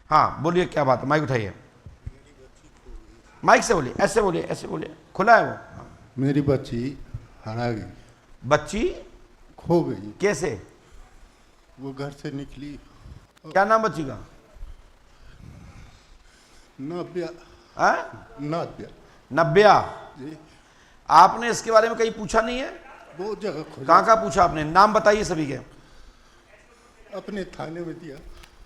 हाँ बोलिए, क्या बात है, माइक उठाइए, माइक से बोलिए, ऐसे बोलिए, ऐसे बोलिए, खुला है वो। मेरी बच्ची हरा गई। बच्ची खो गई। कैसे? वो घर से निकली। क्या नाम बच्ची का? नव्या। नव्या। नब्या। जी। आपने इसके बारे में कहीं पूछा नहीं है? बहुत जगह खोजा। कहाँ कहाँ पूछा आपने? नाम बताइए सभी के। अपने थाने में दिया।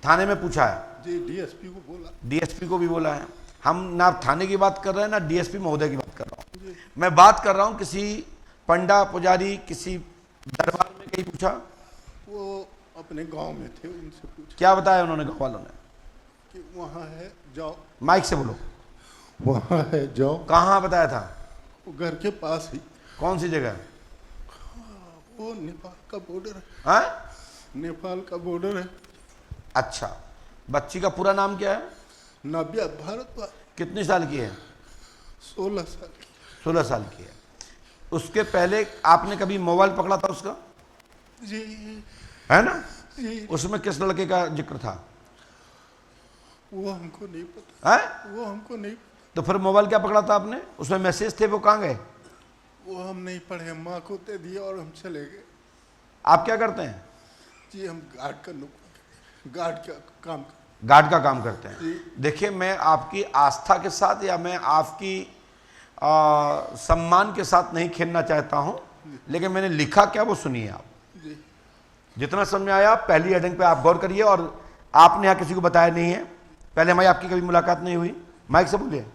थाने में पूछा है? जी, डीएसपी को बोला। डीएसपी को भी बोला है? हम ना थाने की बात कर रहे हैं ना डीएसपी महोदय की बात कर रहा हूँ, मैं बात कर रहा हूँ किसी पंडा पुजारी, किसी दरबार में कहीं पूछा? वो अपने गांव में थे, उनसे पूछा। क्या बताया उन्होंने गाँव वालों ने? कि वहाँ है जाओ। माइक से बोलो। वहाँ है जाओ। कहाँ बताया था? वो घर के पास ही। कौन सी जगह? वो नेपाल का बॉर्डर है। हाँ? नेपाल का बॉर्डर है। अच्छा, बच्ची का पूरा नाम क्या है? नव्या भारद्वाज। कितनी साल की है? 16 साल की। 16 साल की है। उसके पहले आपने कभी मोबाइल पकड़ा था उसका? जी। है ना? जी। उसमें किस लड़के का जिक्र था? वो हमको नहीं पता। है? वो हमको नहीं। तो फिर मोबाइल क्या पकड़ा था आपने? उसमें मैसेज थे, वो कहाँ गए? वो हम नहीं पढ़े, माँ को दे दिया और हम चले गए। आप क्या करते हैं? जी, हम गार्ड का गार्ड का काम। गार्ड का काम करते हैं। देखिए, मैं आपकी आस्था के साथ या मैं आपकी सम्मान के साथ नहीं खेलना चाहता हूं, लेकिन मैंने लिखा क्या वो सुनिए आप। जी। जितना समझ में आया पहली हेडिंग पे आप गौर करिए, और आपने यहाँ किसी को बताया नहीं है, पहले हमारी आपकी कभी मुलाकात नहीं हुई। माइक से बोलिए।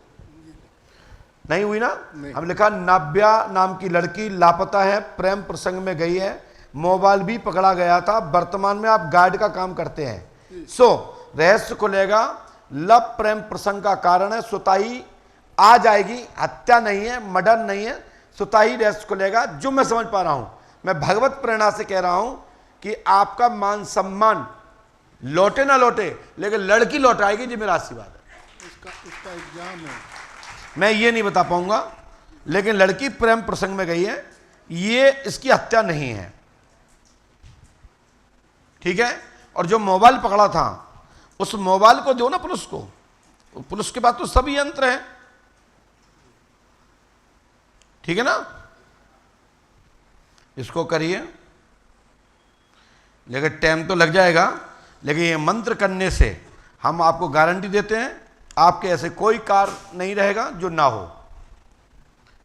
नहीं हुई ना? हम लिखा नव्या नाम की लड़की लापता है, प्रेम प्रसंग में गई है, मोबाइल भी पकड़ा गया था, वर्तमान में आप गार्ड का काम करते हैं। सो रहस्य खुलेगा, लव प्रेम प्रसंग का कारण है, सुताई आ जाएगी, हत्या नहीं है, मर्डर नहीं है, सुताई रहस्य खुलेगा। जो मैं समझ पा रहा हूं, मैं भगवत प्रेरणा से कह रहा हूं कि आपका मान सम्मान लौटे ना लौटे, लेकिन लड़की लौट आएगी, जी मेरा आशीर्वाद है। इसका एग्जाम है। मैं ये नहीं बता पाऊंगा, लेकिन लड़की प्रेम प्रसंग में गई है, ये इसकी हत्या नहीं है, ठीक है? और जो मोबाइल पकड़ा था, उस मोबाइल को दो ना पुलिस को, पुलिस के पास तो सभी यंत्र हैं, ठीक है ना? इसको करिए, लेकिन टाइम तो लग जाएगा, लेकिन ये मंत्र करने से हम आपको गारंटी देते हैं, आपके ऐसे कोई कार्य नहीं रहेगा जो ना हो।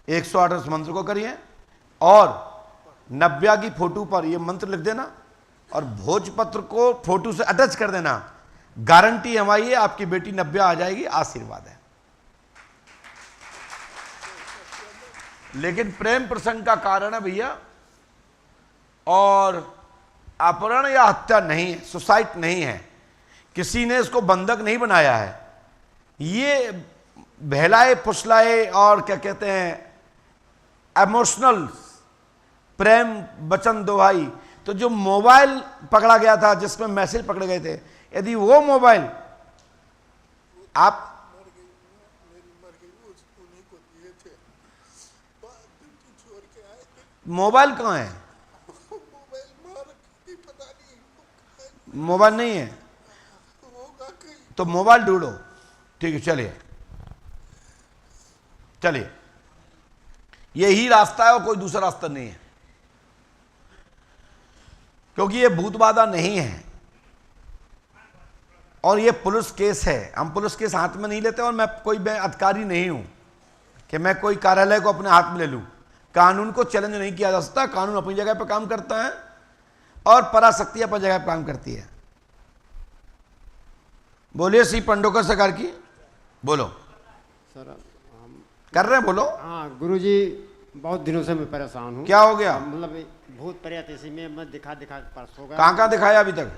108 इस मंत्र को करिए, और नव्या की फोटो पर ये मंत्र लिख देना, और भोजपत्र को फोटो से अटैच कर देना। गारंटी हमारी है, आपकी बेटी नव्या आ जाएगी, आशीर्वाद है। लेकिन प्रेम प्रसंग का कारण है भैया, और अपहरण या हत्या नहीं है, सुसाइड नहीं है, किसी ने इसको बंधक नहीं बनाया है, ये बहलाए फुसलाए और क्या कहते हैं इमोशनल प्रेम वचन दोहाई। तो जो मोबाइल पकड़ा गया था, जिसमें मैसेज पकड़े गए थे, यदि वो मोबाइल आप मोबाइल कहाँ है? मोबाइल नहीं है तो मोबाइल ढूंढो, ठीक है? चलिए चलिए, यही रास्ता है और कोई दूसरा रास्ता नहीं है, क्योंकि ये भूत बाधा नहीं है और ये पुलिस केस है। हम पुलिस केस हाथ में नहीं लेते, और मैं अधिकारी नहीं हूं कि मैं कोई कार्यालय को अपने हाथ में ले लूं। कानून को चैलेंज नहीं किया जा सकता, कानून अपनी जगह पर काम करता है और पराशक्ति अपनी जगह पर काम करती है। बोलिए श्री पंडोकर सरकार की, बोलो सर। हम कर रहे हैं, बोलो। हाँ गुरुजी, बहुत दिनों से मैं परेशान हूँ। क्या हो गया? मतलब भूत प्रेत इसी में मैं दिखा परस हो गया। कहाँ कहाँ दिखाया अभी तक?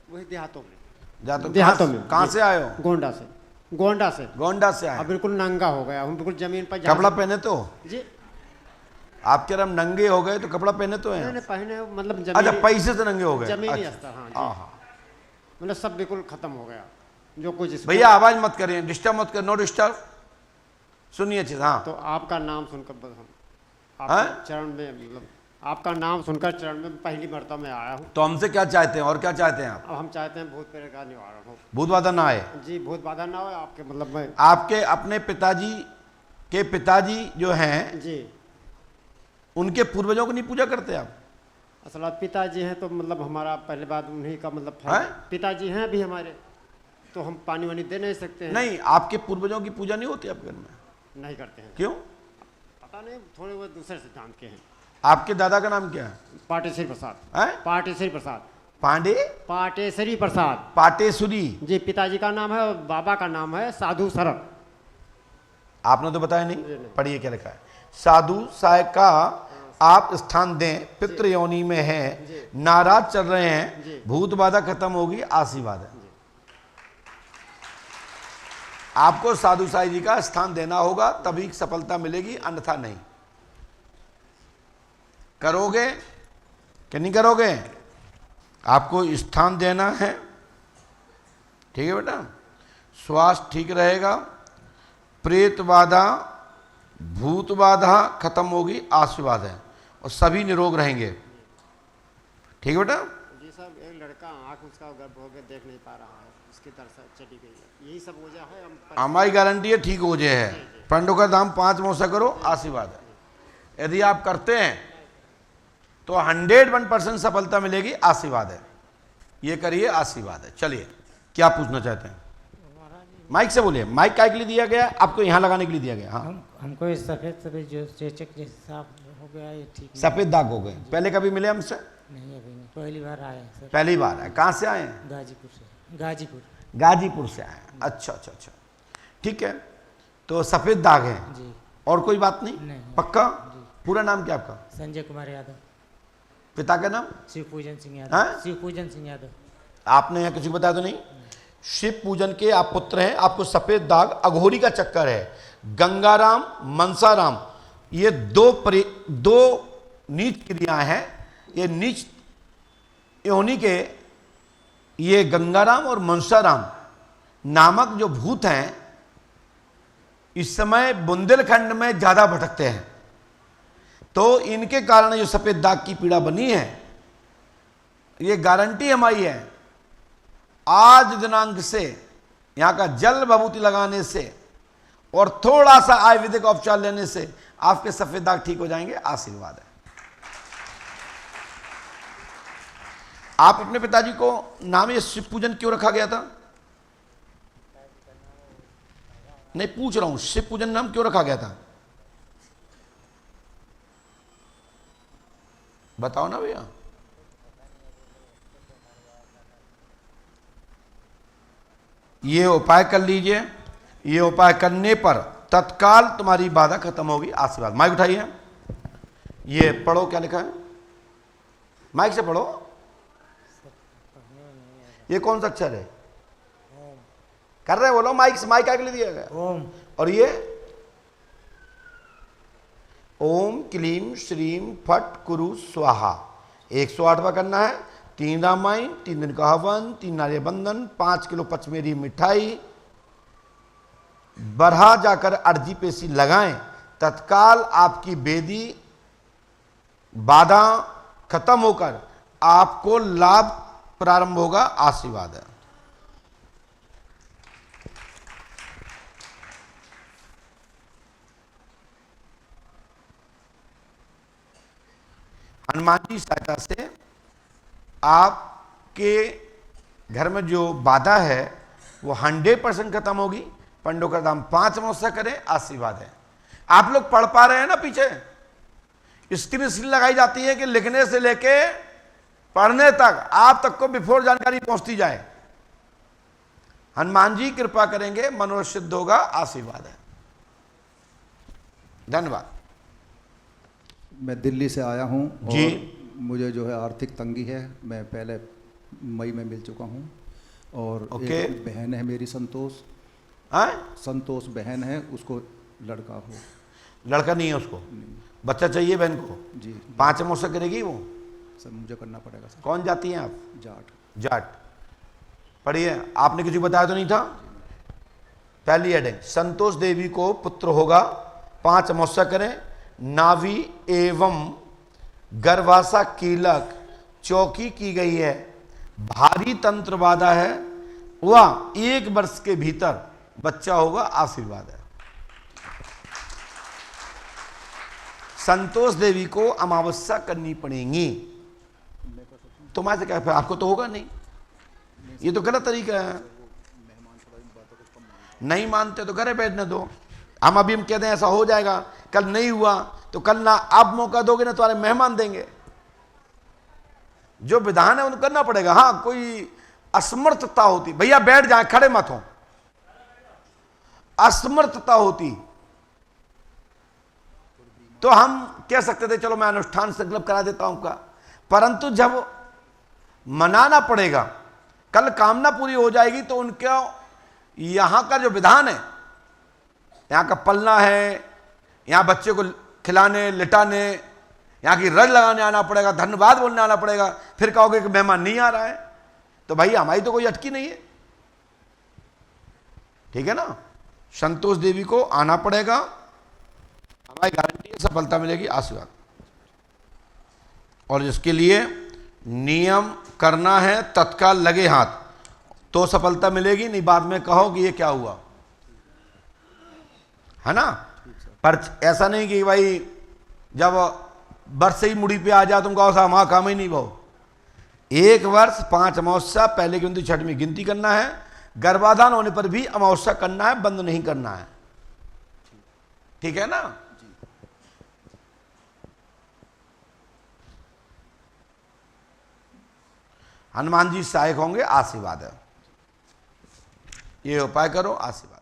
वही देहातों में। देहातों में? कहाँ से आए हो? गोंडा से। गोंडा से। गोंडा से आए? अब बिल्कुल नंगा हो गया हूँ, बिल्कुल जमीन पर। कपड़ा पहने तो जी? आप कह रहे हम नंगे हो गए, तो कपड़ा पहने तो है? पहने मतलब जमीन। अच्छा, पैसे से नंगे हो गए? जमीनी अच्छा। स्तर। हाँ, मतलब सब बिल्कुल खत्म हो गया जो कुछ। भैया आवाज मत करिए, डिस्टर्ब मत कर, नो डिस्टर्ब, सुनिए चीज। हाँ, तो आपका नाम सुनकर बस हम हाँ? आपके चरण में मतलब आपका नाम सुनकर चरण में पहली मरतबा मैं आया हूँ। तो हमसे क्या चाहते हैं और क्या चाहते हैं आप? अब हम चाहते हैं भूत प्रेत का निवारण हो भूत बाधा ना आए। जी, भूत बाधा ना हो आपके मतलब में। आपके अपने पिताजी के पिताजी जो हैं जी, उनके पूर्वजों को नहीं पूजा करते आप? असल बात पिताजी हैं तो मतलब हमारा पहले बात उन्हीं का मतलब हैं? पिताजी हैं अभी हमारे, तो हम पानी वानी दे नहीं सकते हैं। नहीं, आपके पूर्वजों की पूजा नहीं होती आपके घर में? नहीं करते हैं। क्यों? पता नहीं, थोड़े वो दूसरे सिद्धांत के हैं। आपके दादा का नाम क्या है? पाटेश्वरी प्रसाद। हैं? पाटेश्वरी प्रसाद। पांडे पाटेश्वरी प्रसाद पाटेश्वरी। जी, पिताजी का नाम है और बाबा का नाम है साधु सरक। आपने तो बताया नहीं, पढ़िए क्या लिखा है। साधु साय का आप स्थान दें, पितृ योनि में है, नाराज चल रहे हैं, भूत बाधा खत्म होगी, आशीर्वाद है। आपको साधु साई जी का स्थान देना होगा तभी सफलता मिलेगी, अन्यथा नहीं। करोगे कि नहीं करोगे? आपको स्थान देना है, ठीक है बेटा। स्वास्थ्य ठीक रहेगा, प्रेत बाधा भूत बाधा खत्म होगी, आशीर्वाद है, और सभी निरोग रहेंगे, ठीक है बेटा। जी साहब, एक लड़का आँख उसका गर्भ हो गया, देख नहीं पा रहा है, उसकी तरफ चली गई है, यही सब वजह है। हमारी गारंटी है ठीक हो जाए है। पंडों का दाम 5 मौसा करो, आशीर्वाद है। यदि आप करते हैं तो 101% सफलता मिलेगी, आशीर्वाद है। ये करिए, आशीर्वाद है। चलिए, क्या पूछना चाहते हैं? माइक से बोलिए। माइक काय के लिए दिया गया? आपको यहाँ लगाने के लिए दिया गया। हाँ, हमको ये सफ़ेद सफ़ेद जो चेचक जैसा साफ हो गया, ये ठीक सफेद दाग हो गए। पहले कभी मिले हमसे? नहीं, अभी नहीं, पहली बार आए हैं सर। पहली बार है। कहाँ से आए हैं? गाजीपुर से। गाजीपुर। गाजीपुर से आए हैं। अच्छा अच्छा अच्छा, ठीक है। तो सफेद दाग है जी। और कोई बात नहीं? नहीं। पक्का? जी। पूरा नाम क्या आपका? संजय कुमार यादव। पिता का नाम? शिवपूजन सिंह हाँ? यादव। शिवपूजन सिंह यादव। आपने यहाँ किसी को बताया तो नहीं? शिव पूजन के आप पुत्र हैं। आपको सफेद दाग, अघोरी का चक्कर है, गंगाराम मनसाराम, ये दो नीच क्रियाएं हैं। ये नीच योनि के ये गंगाराम और मनसाराम नामक जो भूत हैं, इस समय बुंदेलखंड में ज्यादा भटकते हैं। तो इनके कारण जो सफेद दाग की पीड़ा बनी है, ये गारंटी हमारी है। आज दिनांक से यहाँ का जल भभूति लगाने से और थोड़ा सा आयुर्वेदिक उपचार लेने से आपके सफेद दाग ठीक हो जाएंगे, आशीर्वाद है। आप अपने पिताजी को नाम ये शिव पूजन क्यों रखा गया था? नहीं, पूछ रहा हूं, शिव पूजन नाम क्यों रखा गया था? बताओ ना भैया। ये उपाय कर लीजिए। ये उपाय करने पर तत्काल तुम्हारी बाधा खत्म होगी, आशीर्वाद। माइक उठाइए। ये पढ़ो, क्या लिखा है? माइक से पढ़ो। ये कौन सा अक्षर है? कर रहे बोलो माइक से। माइक आगे ले दिया गया। ओम। और ये ओम क्लीम श्रीम फट कुरु स्वाहा 108 बार करना है। 3 रामायण, 3 दिन का हवन, 3 नारियल बंधन, 5 किलो पचमेरी मिठाई, बरहा जाकर अर्जी पेशी लगाएं, तत्काल आपकी बेदी बाधा खत्म होकर आपको लाभ प्रारंभ होगा, आशीर्वाद है। हनुमान जी सहायता से आपके घर में जो बाधा है वो 100% खत्म होगी। पंडों का दाम 5 मौसा करें, आशीर्वाद है। आप लोग पढ़ पा रहे हैं ना? पीछे स्क्रीन लगाई जाती है कि लिखने से लेके पढ़ने तक आप तक को बिफोर जानकारी पहुंचती जाए। हनुमान जी कृपा करेंगे, मनोरथ सिद्ध होगा, आशीर्वाद है। धन्यवाद। मैं दिल्ली से आया हूँ जी। और मुझे जो है आर्थिक तंगी है। मैं पहले मई में मिल चुका हूँ और ओके। एक बहन है मेरी, संतोष। हाँ? संतोष बहन है, उसको लड़का हो। लड़का नहीं है उसको? बच्चा चाहिए बहन को? जी। 5 मौसा करेगी वो? सर मुझे करना पड़ेगा सर। कौन जाती हैं आप? जाट। जाट। पढ़िए। आपने किसी को बताया तो नहीं था? पहली हेडिंग, संतोष देवी को पुत्र होगा, 5 मौसा करें। नाभि एवं गर्भाशा कीलक चौकी की गई है, भारी तंत्र बाधा है, वह 1 वर्ष के भीतर बच्चा होगा, आशीर्वाद है। संतोष देवी को अमावस्या करनी पड़ेगी। तुम्हारे से क्या, फिर आपको तो होगा नहीं, ये तो गलत तरीका है। नहीं मानते तो घरे बैठने दो। हम अभी हम कहते हैं ऐसा हो जाएगा, कल नहीं हुआ तो कल ना आप मौका दोगे ना तुम्हारे मेहमान देंगे। जो विधान है उनको करना पड़ेगा। हाँ, कोई असमर्थता होती, भैया बैठ जाए, खड़े मत हो, असमर्थता होती तो हम कह सकते थे चलो मैं अनुष्ठान संकल्प करा देता हूं का, परंतु जब मनाना पड़ेगा, कल कामना पूरी हो जाएगी तो उनका यहां का जो विधान है, यहां का पलना है, यहां बच्चे को खिलाने लिटाने, यहां की रज लगाने आना पड़ेगा, धन्यवाद बोलने आना पड़ेगा। फिर कहोगे कि मेहमान नहीं आ रहा है, तो भाई हमारी तो कोई अटकी नहीं है, ठीक है ना। संतोष देवी को आना पड़ेगा, हमारी गारंटी है सफलता मिलेगी, आशीर्वाद। और इसके लिए नियम करना है, तत्काल लगे हाथ तो सफलता मिलेगी, नहीं बाद में कहो कि ये क्या हुआ, है ना। पर ऐसा नहीं कि भाई जब वर्ष से ही मुड़ी पे आ जाए तुम कहो साहब वहां काम ही नहीं भाव। 1 वर्ष 5 अमावस्या, पहले गिनती छठवीं गिनती करना है, गर्भाधान होने पर भी अमावस्या करना है, बंद नहीं करना है, ठीक है ना। हनुमान जी सहायक होंगे, आशीर्वाद है। ये उपाय करो, आशीर्वाद।